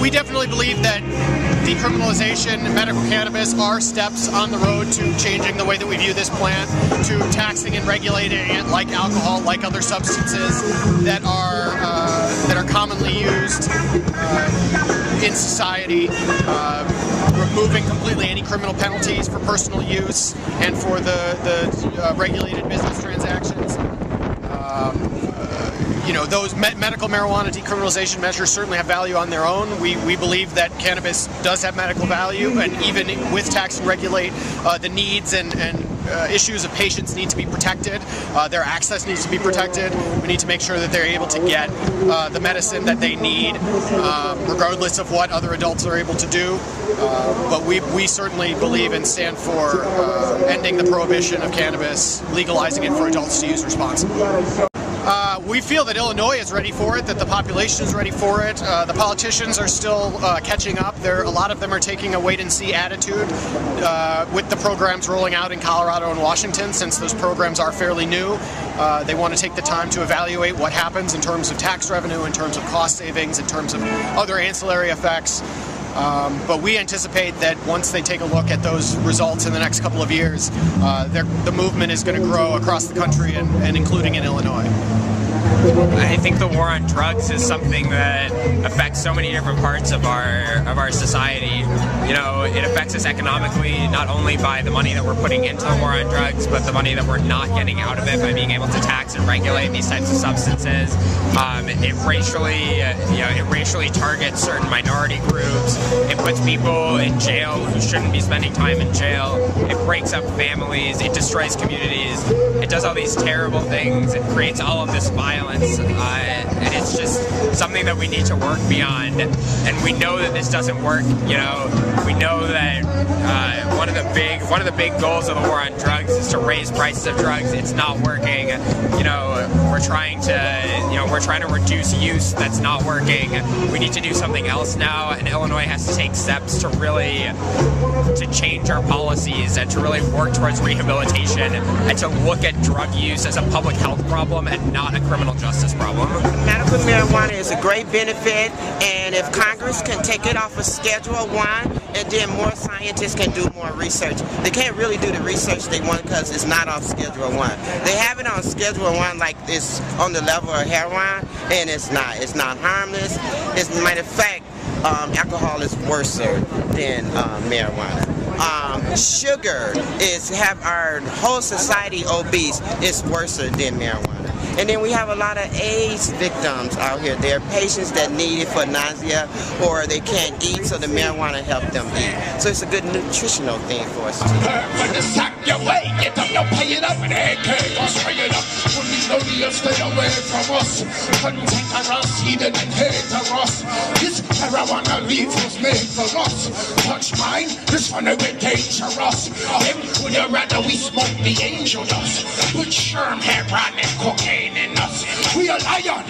We definitely believe that decriminalization and medical cannabis are steps on the road to changing the way that we view this plant, to taxing and regulating it like alcohol, like other substances that are commonly used in society, removing completely any criminal penalties for personal use and for the regulated business transactions. Those medical marijuana decriminalization measures certainly have value on their own. We believe that cannabis does have medical value, and even with tax and regulate, the needs and issues of patients need to be protected. Their access needs to be protected. We need to make sure that they're able to get the medicine that they need, regardless of what other adults are able to do. But we certainly believe and stand for ending the prohibition of cannabis, legalizing it for adults to use responsibly. We feel that Illinois is ready for it, that the population is ready for it. The politicians are still catching up. A lot of them are taking a wait-and-see attitude with the programs rolling out in Colorado and Washington, since those programs are fairly new. They want to take the time to evaluate what happens in terms of tax revenue, in terms of cost savings, in terms of other ancillary effects. But we anticipate that once they take a look at those results in the next couple of years, the movement is going to grow across the country and including in Illinois. I think the war on drugs is something that affects so many different parts of our society. It affects us economically, not only by the money that we're putting into the war on drugs, but the money that we're not getting out of it by being able to tax and regulate these types of substances. It racially targets certain minority groups. It puts people in jail who shouldn't be spending time in jail. It breaks up families. It destroys communities. It does all these terrible things. It creates all of this violence, and it's just something that we need to work beyond. And we know that this doesn't work. We know that one of the big goals of the war on drugs is to raise prices of drugs. It's not working. We're trying to reduce use. That's not working. We need to do something else now, and Illinois has to take steps to change our policies and to really work towards rehabilitation and to look at drug use as a public health problem and not a criminal justice problem. Medical marijuana is a great benefit, and if Congress can take it off of Schedule 1, and then more scientists can do more research. They can't really do the research they want because it's not on Schedule 1. They have it on Schedule 1 like it's on the level of heroin, and it's not. It's not harmless. As a matter of fact, alcohol is worse than marijuana. Sugar have our whole society obese. It's worse than marijuana. And then we have a lot of AIDS victims out here. There are patients that need it for nausea, or they can't eat, so the marijuana helps them eat. So it's a good nutritional thing for us too. Stay away from us, cantankerous, heathen and haterous. This marijuana leaf was made for us. Touch mine, this one will be dangerous. Would you rather we smoke the angel dust? Put sherm, heroin and cocaine in us. We a lion,